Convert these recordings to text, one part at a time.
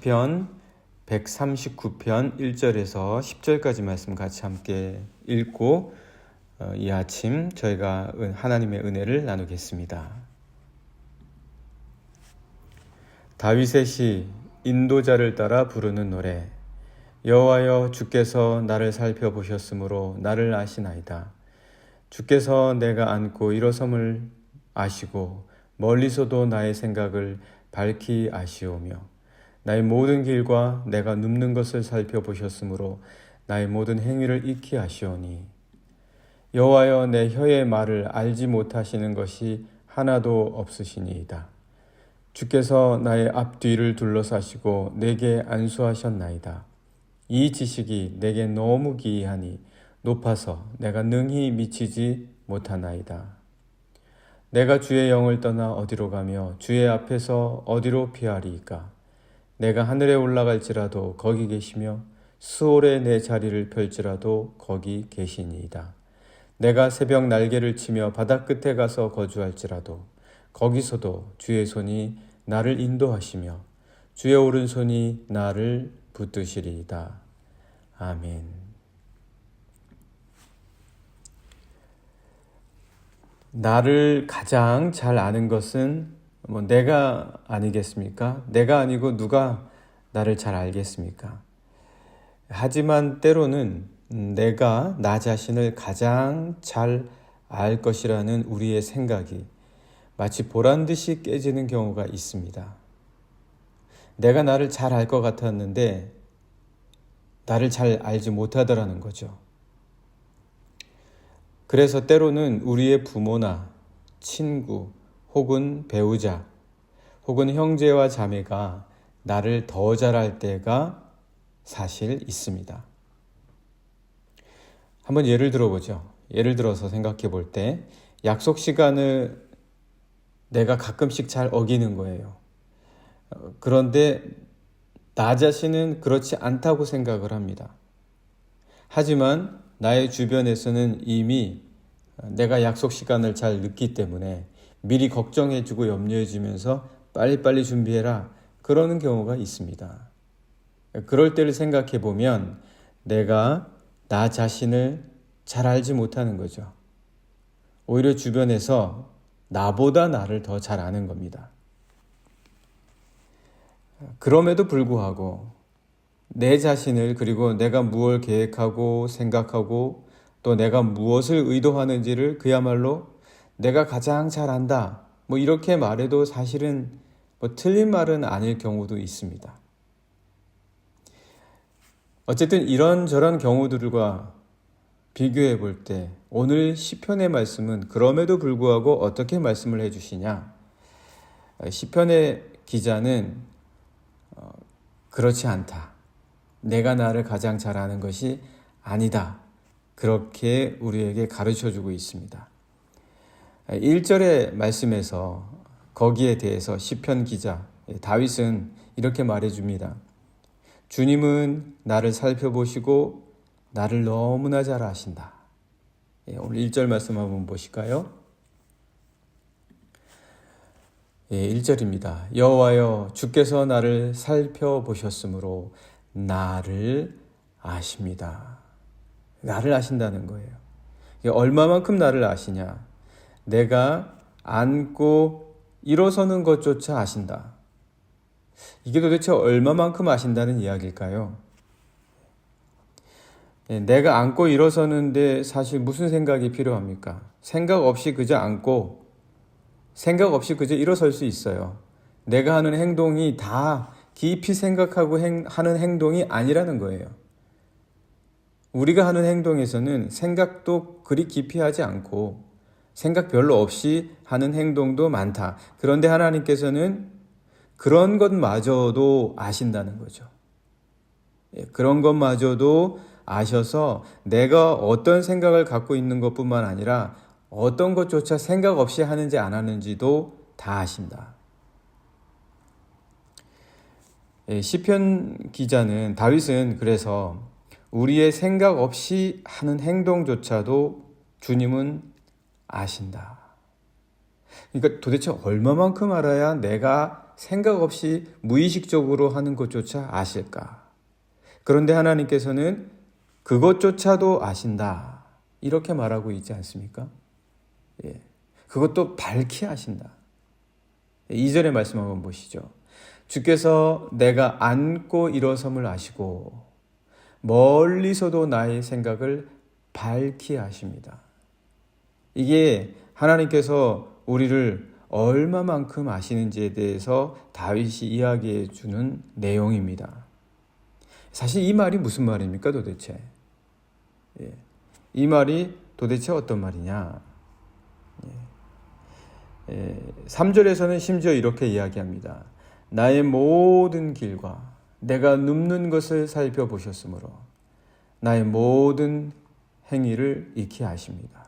시편 139편 1절에서 10절까지 말씀 같이 함께 읽고 이 아침 저희가 하나님의 은혜를 나누겠습니다. 다윗의 시 인도자를 따라 부르는 노래. 여호와여, 주께서 나를 살펴보셨으므로 나를 아시나이다. 주께서 내가 앉고 일어섬을 아시고 멀리서도 나의 생각을 밝히 아시오며 나의 모든 길과 내가 눕는 것을 살펴보셨으므로 나의 모든 행위를 익히 아시오니 여호와여, 내 혀의 말을 알지 못하시는 것이 하나도 없으시니이다. 주께서 나의 앞뒤를 둘러싸시고 내게 안수하셨나이다. 이 지식이 내게 너무 기이하니 높아서 내가 능히 미치지 못하나이다. 내가 주의 영을 떠나 어디로 가며 주의 앞에서 어디로 피하리이까? 내가 하늘에 올라갈지라도 거기 계시며 수월에 내 자리를 펼지라도 거기 계시니이다. 내가 새벽 날개를 치며 바다 끝에 가서 거주할지라도 거기서도 주의 손이 나를 인도하시며 주의 오른손이 나를 붙드시리이다. 아멘. 나를 가장 잘 아는 것은 내가 아니겠습니까? 내가 아니고 누가 나를 잘 알겠습니까? 하지만 때로는 내가 나 자신을 가장 잘 알 것이라는 우리의 생각이 마치 보란듯이 깨지는 경우가 있습니다. 내가 나를 잘 알 것 같았는데 나를 잘 알지 못하더라는 거죠. 그래서 때로는 우리의 부모나 친구 혹은 배우자 혹은 형제와 자매가 나를 더 잘할 때가 사실 있습니다. 한번 예를 들어보죠. 예를 들어서 생각해 볼 때 약속 시간을 내가 가끔씩 잘 어기는 거예요. 그런데 나 자신은 그렇지 않다고 생각을 합니다. 하지만 나의 주변에서는 이미 내가 약속 시간을 잘 늦기 때문에 미리 걱정해주고 염려해주면서 빨리빨리 준비해라 그러는 경우가 있습니다. 그럴 때를 생각해 보면 내가 나 자신을 잘 알지 못하는 거죠. 오히려 주변에서 나보다 나를 더 잘 아는 겁니다. 그럼에도 불구하고 내 자신을 그리고 내가 무엇을 계획하고 생각하고 또 내가 무엇을 의도하는지를 그야말로 내가 가장 잘 안다 이렇게 말해도 사실은 틀린 말은 아닐 경우도 있습니다. 어쨌든 이런저런 경우들과 비교해 볼 때 오늘 시편의 말씀은 그럼에도 불구하고 어떻게 말씀을 해주시냐? 시편의 기자는 그렇지 않다. 내가 나를 가장 잘 아는 것이 아니다. 그렇게 우리에게 가르쳐주고 있습니다. 1절의 말씀에서 거기에 대해서 시편 기자 다윗은 이렇게 말해줍니다. 주님은 나를 살펴보시고 나를 너무나 잘 아신다. 오늘 1절 말씀 한번 보실까요? 1절입니다. 여호와여, 주께서 나를 살펴보셨으므로 나를 아십니다. 나를 아신다는 거예요. 얼마만큼 나를 아시냐? 내가 앉고 일어서는 것조차 아신다. 이게 도대체 얼마만큼 아신다는 이야기일까요? 내가 앉고 일어서는데 사실 무슨 생각이 필요합니까? 생각 없이 그저 앉고 생각 없이 그저 일어설 수 있어요. 내가 하는 행동이 다 깊이 생각하고 하는 행동이 아니라는 거예요. 우리가 하는 행동에서는 생각도 그리 깊이 하지 않고 생각 별로 없이 하는 행동도 많다. 그런데 하나님께서는 그런 것마저도 아신다는 거죠. 그런 것마저도 아셔서 내가 어떤 생각을 갖고 있는 것뿐만 아니라 어떤 것조차 생각 없이 하는지 안 하는지도 다 아신다. 시편 기자는 다윗은 그래서 우리의 생각 없이 하는 행동조차도 주님은 아신다. 그러니까 도대체 얼마만큼 알아야 내가 생각 없이 무의식적으로 하는 것조차 아실까? 그런데 하나님께서는 그것조차도 아신다. 이렇게 말하고 있지 않습니까? 예. 그것도 밝히 아신다. 2절의 말씀 한번 보시죠. 주께서 내가 앉고 일어섬을 아시고 멀리서도 나의 생각을 밝히 아십니다. 이게 하나님께서 우리를 얼마만큼 아시는지에 대해서 다윗이 이야기해 주는 내용입니다. 사실 이 말이 무슨 말입니까 도대체? 이 말이 도대체 어떤 말이냐? 3절에서는 심지어 이렇게 이야기합니다. 나의 모든 길과 내가 눕는 것을 살펴보셨으므로 나의 모든 행위를 익히 아십니다.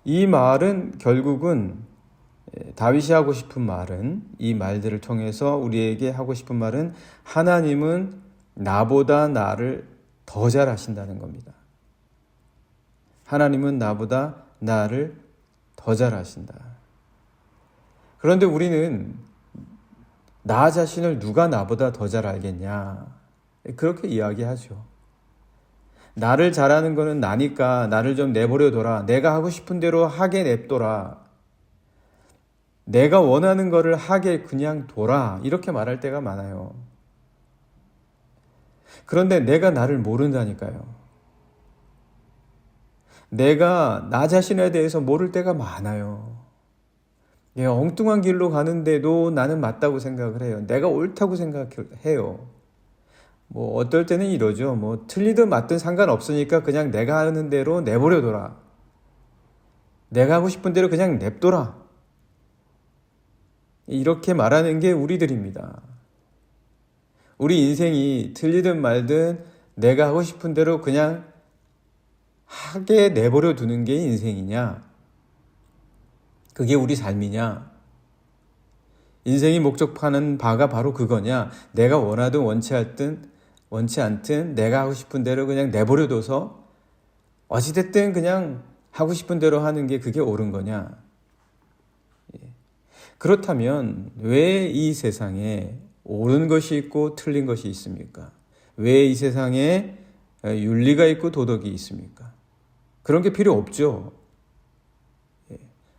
이 말은 결국은 다윗이 하고 싶은 말은, 이 말들을 통해서 우리에게 하고 싶은 말은 하나님은 나보다 나를 더 잘 아신다는 겁니다. 하나님은 나보다 나를 더 잘 아신다. 그런데 우리는 나 자신을 누가 나보다 더 잘 알겠냐? 그렇게 이야기하죠. 나를 잘하는 거는 나니까 나를 좀 내버려둬라. 내가 하고 싶은 대로 하게 냅둬라. 내가 원하는 거를 하게 그냥 둬라. 이렇게 말할 때가 많아요. 그런데 내가 나를 모른다니까요. 내가 나 자신에 대해서 모를 때가 많아요. 엉뚱한 길로 가는데도 나는 맞다고 생각을 해요. 내가 옳다고 생각해요. 어떨 때는 이러죠. 틀리든 맞든 상관없으니까 그냥 내가 하는 대로 내버려둬라. 내가 하고 싶은 대로 그냥 냅둬라. 이렇게 말하는 게 우리들입니다. 우리 인생이 틀리든 말든 내가 하고 싶은 대로 그냥 하게 내버려 두는 게 인생이냐? 그게 우리 삶이냐? 인생이 목적하는 바가 바로 그거냐? 내가 원하든 원치 않든 내가 하고 싶은 대로 그냥 내버려둬서 어찌됐든 그냥 하고 싶은 대로 하는 게 그게 옳은 거냐? 그렇다면 왜 이 세상에 옳은 것이 있고 틀린 것이 있습니까? 왜 이 세상에 윤리가 있고 도덕이 있습니까? 그런 게 필요 없죠.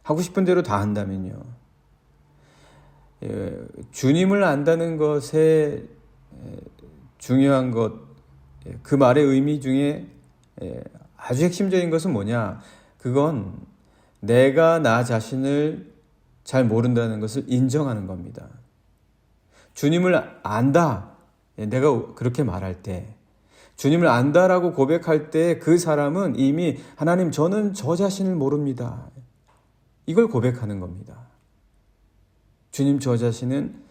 하고 싶은 대로 다 한다면요. 주님을 안다는 것에 중요한 것, 그 말의 의미 중에 아주 핵심적인 것은 뭐냐? 그건 내가 나 자신을 잘 모른다는 것을 인정하는 겁니다. 주님을 안다. 내가 그렇게 말할 때, 주님을 안다라고 고백할 때 그 사람은 이미 하나님, 저는 저 자신을 모릅니다. 이걸 고백하는 겁니다. 주님, 저 자신은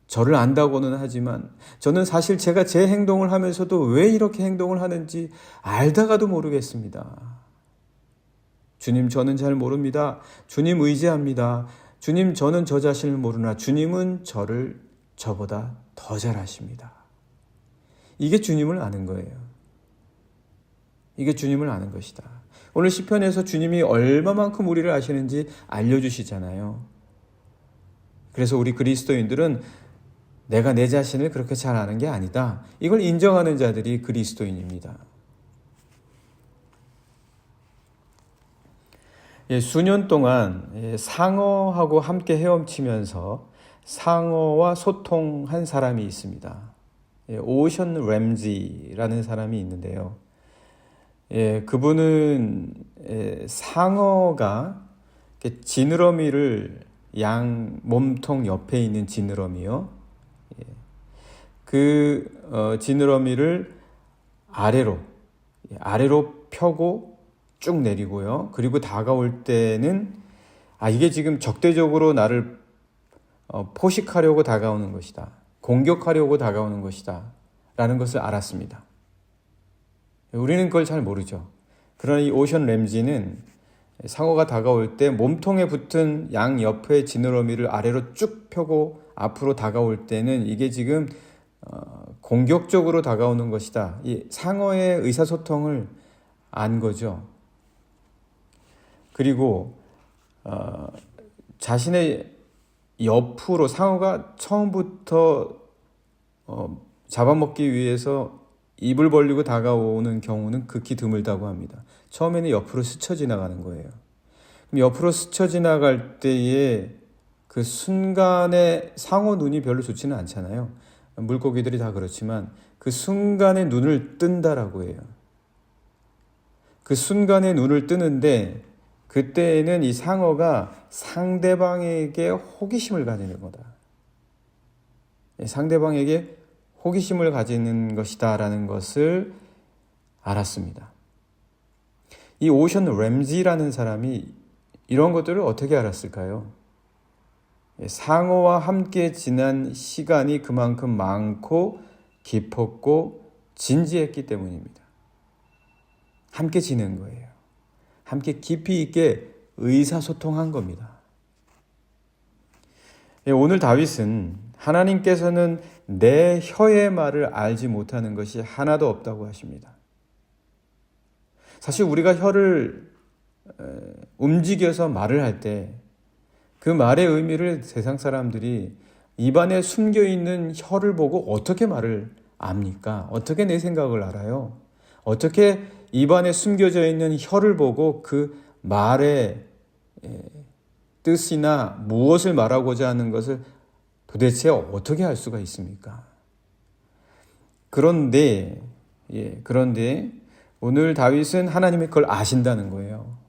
저를 안다고는 하지만 저는 사실 제가 제 행동을 하면서도 왜 이렇게 행동을 하는지 알다가도 모르겠습니다. 주님, 저는 잘 모릅니다. 주님 의지합니다. 주님, 저는 저 자신을 모르나 주님은 저를 저보다 더 잘 아십니다. 이게 주님을 아는 거예요. 이게 주님을 아는 것이다. 오늘 시편에서 주님이 얼마만큼 우리를 아시는지 알려주시잖아요. 그래서 우리 그리스도인들은 내가 내 자신을 그렇게 잘 아는 게 아니다. 이걸 인정하는 자들이 그리스도인입니다. 수년 동안 상어하고 함께 헤엄치면서 상어와 소통한 사람이 있습니다. 오션 램지라는 사람이 있는데요. 그분은 상어가 지느러미를 양 몸통 옆에 있는 지느러미요. 그 지느러미를 아래로 펴고 쭉 내리고요. 그리고 다가올 때는 이게 지금 적대적으로 나를 포식하려고 다가오는 것이다. 공격하려고 다가오는 것이다. 라는 것을 알았습니다. 우리는 그걸 잘 모르죠. 그러나 이 오션 램지는 상어가 다가올 때 몸통에 붙은 양 옆의 지느러미를 아래로 쭉 펴고 앞으로 다가올 때는 이게 지금 공격적으로 다가오는 것이다. 이 상어의 의사소통을 안 거죠. 그리고 자신의 옆으로 상어가 처음부터 잡아먹기 위해서 입을 벌리고 다가오는 경우는 극히 드물다고 합니다. 처음에는 옆으로 스쳐 지나가는 거예요. 그럼 옆으로 스쳐 지나갈 때에 그 순간에 상어 눈이 별로 좋지는 않잖아요. 물고기들이 다 그렇지만 그 순간에 눈을 뜬다라고 해요. 그 순간에 눈을 뜨는데 그때에는 이 상어가 상대방에게 호기심을 가지는 거다. 상대방에게 호기심을 가지는 것이다라는 것을 알았습니다. 이 오션 램지라는 사람이 이런 것들을 어떻게 알았을까요? 상어와 함께 지난 시간이 그만큼 많고 깊었고 진지했기 때문입니다. 함께 지낸 거예요. 함께 깊이 있게 의사소통한 겁니다. 오늘 다윗은 하나님께서는 내 혀의 말을 알지 못하는 것이 하나도 없다고 하십니다. 사실 우리가 혀를 움직여서 말을 할 때 그 말의 의미를 세상 사람들이 입안에 숨겨있는 혀를 보고 어떻게 말을 압니까? 어떻게 내 생각을 알아요? 어떻게 입안에 숨겨져 있는 혀를 보고 그 말의 뜻이나 무엇을 말하고자 하는 것을 도대체 어떻게 알 수가 있습니까? 그런데 오늘 다윗은 하나님이 그걸 아신다는 거예요.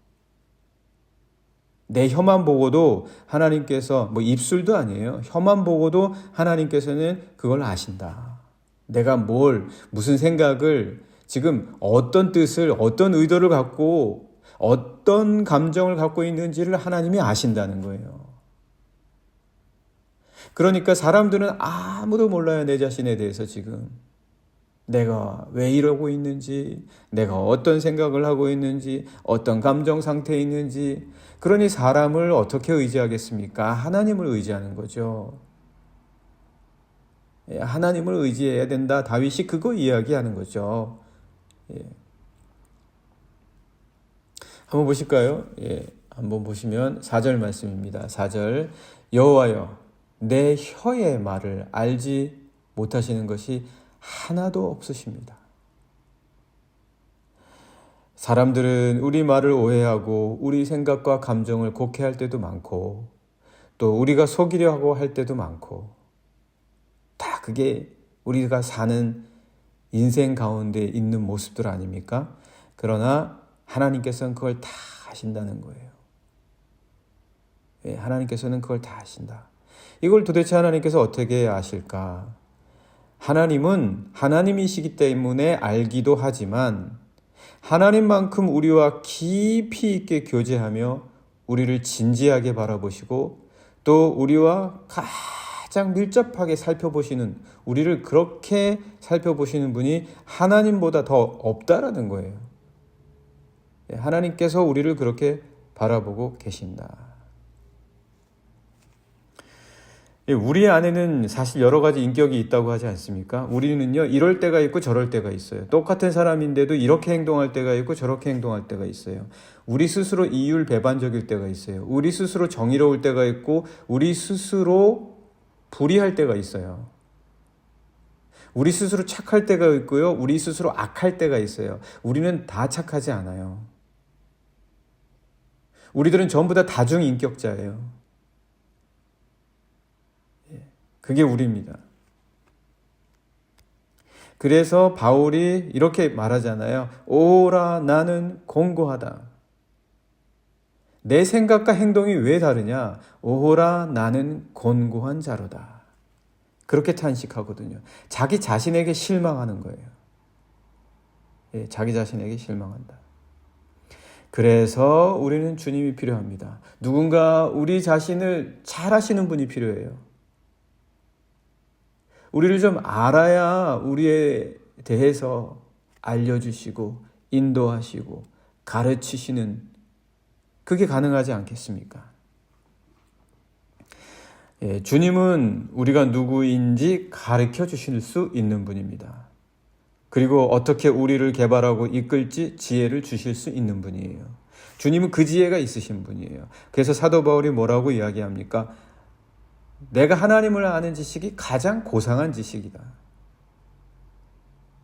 내 혀만 보고도 하나님께서 입술도 아니에요. 혀만 보고도 하나님께서는 그걸 아신다. 내가 무슨 생각을 지금 어떤 뜻을 어떤 의도를 갖고 어떤 감정을 갖고 있는지를 하나님이 아신다는 거예요. 그러니까 사람들은 아무도 몰라요. 내 자신에 대해서 지금. 내가 왜 이러고 있는지, 내가 어떤 생각을 하고 있는지, 어떤 감정 상태에 있는지. 그러니 사람을 어떻게 의지하겠습니까? 하나님을 의지하는 거죠. 하나님을 의지해야 된다. 다윗이 그거 이야기하는 거죠. 한번 보실까요? 한번 보시면 4절 말씀입니다. 4절 여호와여 내 혀의 말을 알지 못하시는 것이 하나도 없으십니다. 사람들은 우리 말을 오해하고 우리 생각과 감정을 곡해할 때도 많고 또 우리가 속이려 하고 할 때도 많고 다 그게 우리가 사는 인생 가운데 있는 모습들 아닙니까? 그러나 하나님께서는 그걸 다 아신다는 거예요. 하나님께서는 그걸 다 아신다. 이걸 도대체 하나님께서 어떻게 아실까? 하나님은 하나님이시기 때문에 알기도 하지만 하나님만큼 우리와 깊이 있게 교제하며 우리를 진지하게 바라보시고 또 우리와 가장 밀접하게 살펴보시는, 우리를 그렇게 살펴보시는 분이 하나님보다 더 없다라는 거예요. 하나님께서 우리를 그렇게 바라보고 계신다. 우리 안에는 사실 여러 가지 인격이 있다고 하지 않습니까? 우리는요, 이럴 때가 있고 저럴 때가 있어요. 똑같은 사람인데도 이렇게 행동할 때가 있고 저렇게 행동할 때가 있어요. 우리 스스로 이율배반적일 때가 있어요. 우리 스스로 정의로울 때가 있고 우리 스스로 불의할 때가 있어요. 우리 스스로 착할 때가 있고요. 우리 스스로 악할 때가 있어요. 우리는 다 착하지 않아요. 우리들은 전부 다 다중인격자예요. 그게 우리입니다. 그래서 바울이 이렇게 말하잖아요. 오라 나는 공고하다. 내 생각과 행동이 왜 다르냐? 오라 나는 곤고한 자로다. 그렇게 탄식하거든요. 자기 자신에게 실망하는 거예요. 자기 자신에게 실망한다. 그래서 우리는 주님이 필요합니다. 누군가 우리 자신을 잘 아시는 분이 필요해요. 우리를 좀 알아야 우리에 대해서 알려주시고 인도하시고 가르치시는, 그게 가능하지 않겠습니까? 주님은 우리가 누구인지 가르쳐 주실 수 있는 분입니다. 그리고 어떻게 우리를 개발하고 이끌지 지혜를 주실 수 있는 분이에요. 주님은 그 지혜가 있으신 분이에요. 그래서 사도 바울이 뭐라고 이야기합니까? 내가 하나님을 아는 지식이 가장 고상한 지식이다.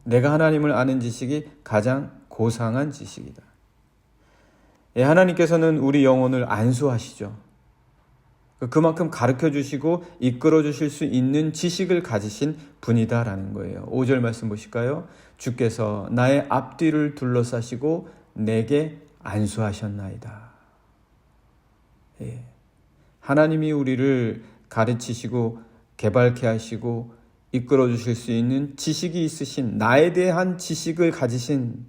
내가 하나님을 아는 지식이 가장 고상한 지식이다. 예, 하나님께서는 우리 영혼을 안수하시죠. 그만큼 가르쳐 주시고 이끌어 주실 수 있는 지식을 가지신 분이다라는 거예요. 5절 말씀 보실까요? 주께서 나의 앞뒤를 둘러싸시고 내게 안수하셨나이다. 예. 하나님이 우리를 가르치시고 개발케 하시고 이끌어 주실 수 있는 지식이 있으신, 나에 대한 지식을 가지신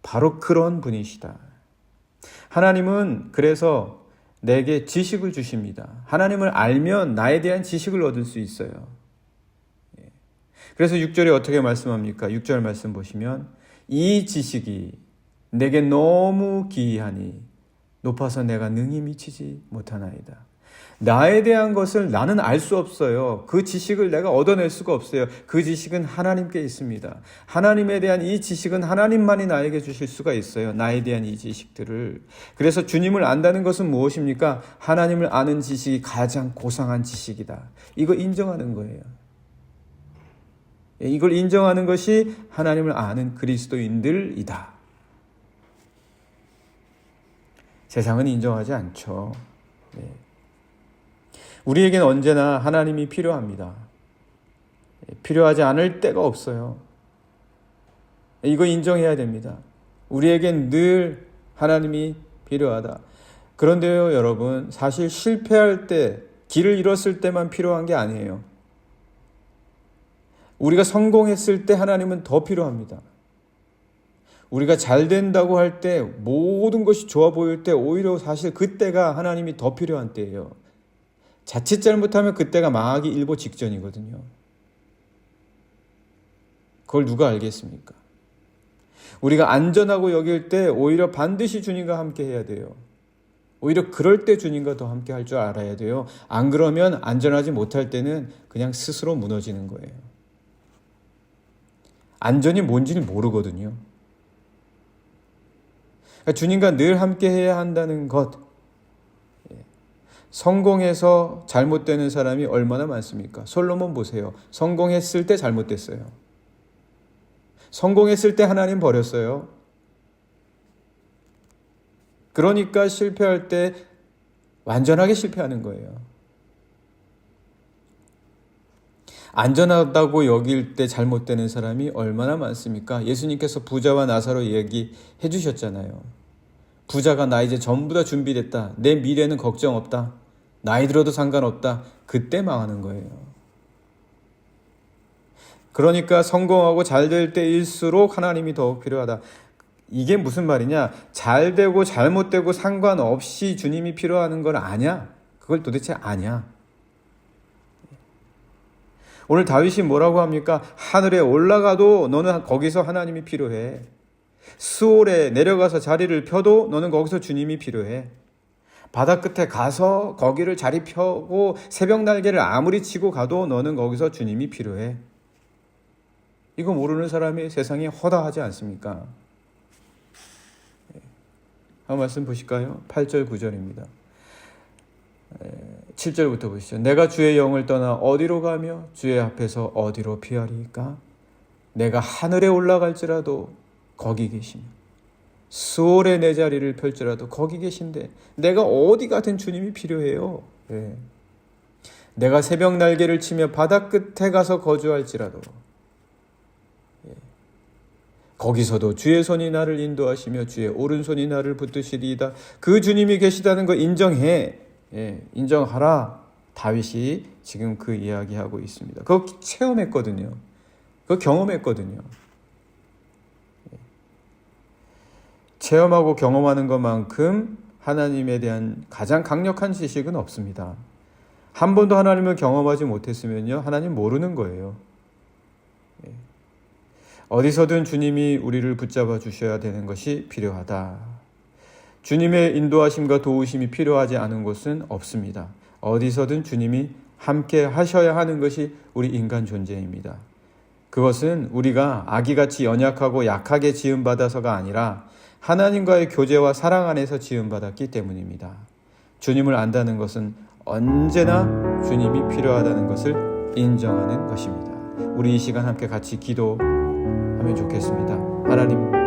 바로 그런 분이시다. 하나님은 그래서 내게 지식을 주십니다. 하나님을 알면 나에 대한 지식을 얻을 수 있어요. 그래서 6절에 어떻게 말씀합니까? 6절 말씀 보시면 이 지식이 내게 너무 기이하니 높아서 내가 능히 미치지 못하나이다. 나에 대한 것을 나는 알 수 없어요. 그 지식을 내가 얻어낼 수가 없어요. 그 지식은 하나님께 있습니다. 하나님에 대한 이 지식은 하나님만이 나에게 주실 수가 있어요. 나에 대한 이 지식들을. 그래서 주님을 안다는 것은 무엇입니까? 하나님을 아는 지식이 가장 고상한 지식이다. 이거 인정하는 거예요. 이걸 인정하는 것이 하나님을 아는 그리스도인들이다. 세상은 인정하지 않죠. 네. 우리에겐 언제나 하나님이 필요합니다. 필요하지 않을 때가 없어요. 이거 인정해야 됩니다. 우리에겐 늘 하나님이 필요하다. 그런데요, 여러분, 사실 실패할 때, 길을 잃었을 때만 필요한 게 아니에요. 우리가 성공했을 때 하나님은 더 필요합니다. 우리가 잘 된다고 할 때, 모든 것이 좋아 보일 때 오히려 사실 그때가 하나님이 더 필요한 때예요. 자칫 잘못하면 그때가 망하기 일보 직전이거든요. 그걸 누가 알겠습니까? 우리가 안전하고 여길 때 오히려 반드시 주님과 함께 해야 돼요. 오히려 그럴 때 주님과 더 함께 할 줄 알아야 돼요. 안 그러면 안전하지 못할 때는 그냥 스스로 무너지는 거예요. 안전이 뭔지를 모르거든요. 그러니까 주님과 늘 함께 해야 한다는 것, 성공해서 잘못되는 사람이 얼마나 많습니까? 솔로몬 보세요. 성공했을 때 잘못됐어요. 성공했을 때 하나님 버렸어요. 그러니까 실패할 때 완전하게 실패하는 거예요. 안전하다고 여길 때 잘못되는 사람이 얼마나 많습니까? 예수님께서 부자와 나사로 얘기해 주셨잖아요. 부자가 나 이제 전부 다 준비됐다. 내 미래는 걱정 없다. 나이 들어도 상관없다. 그때 망하는 거예요. 그러니까 성공하고 잘 될 때일수록 하나님이 더욱 필요하다. 이게 무슨 말이냐? 잘 되고 잘못되고 상관없이 주님이 필요한 건 아냐? 그걸 도대체 아냐? 오늘 다윗이 뭐라고 합니까? 하늘에 올라가도 너는 거기서 하나님이 필요해. 수월에 내려가서 자리를 펴도 너는 거기서 주님이 필요해. 바다 끝에 가서 거기를 자리 펴고 새벽 날개를 아무리 치고 가도 너는 거기서 주님이 필요해. 이거 모르는 사람이 세상에 허다하지 않습니까? 한 말씀 보실까요? 8절 9절입니다. 7절부터 보시죠. 내가 주의 영을 떠나 어디로 가며 주의 앞에서 어디로 피하리까? 내가 하늘에 올라갈지라도 거기 계시며 수월에 내 자리를 펼지라도 거기 계신데 내가 어디 같은 주님이 필요해요. 네. 내가 새벽 날개를 치며 바다 끝에 가서 거주할지라도 거기서도 주의 손이 나를 인도하시며 주의 오른손이 나를 붙드시리이다. 그 주님이 계시다는 거 인정해. 인정하라. 다윗이 지금 그 이야기하고 있습니다. 그거 체험했거든요. 그거 경험했거든요. 체험하고 경험하는 것만큼 하나님에 대한 가장 강력한 지식은 없습니다. 한 번도 하나님을 경험하지 못했으면요, 하나님 모르는 거예요. 어디서든 주님이 우리를 붙잡아 주셔야 되는 것이 필요하다. 주님의 인도하심과 도우심이 필요하지 않은 곳은 없습니다. 어디서든 주님이 함께 하셔야 하는 것이 우리 인간 존재입니다. 그것은 우리가 아기같이 연약하고 약하게 지음받아서가 아니라 하나님과의 교제와 사랑 안에서 지음받았기 때문입니다. 주님을 안다는 것은 언제나 주님이 필요하다는 것을 인정하는 것입니다. 우리 이 시간 함께 같이 기도하면 좋겠습니다. 하나님,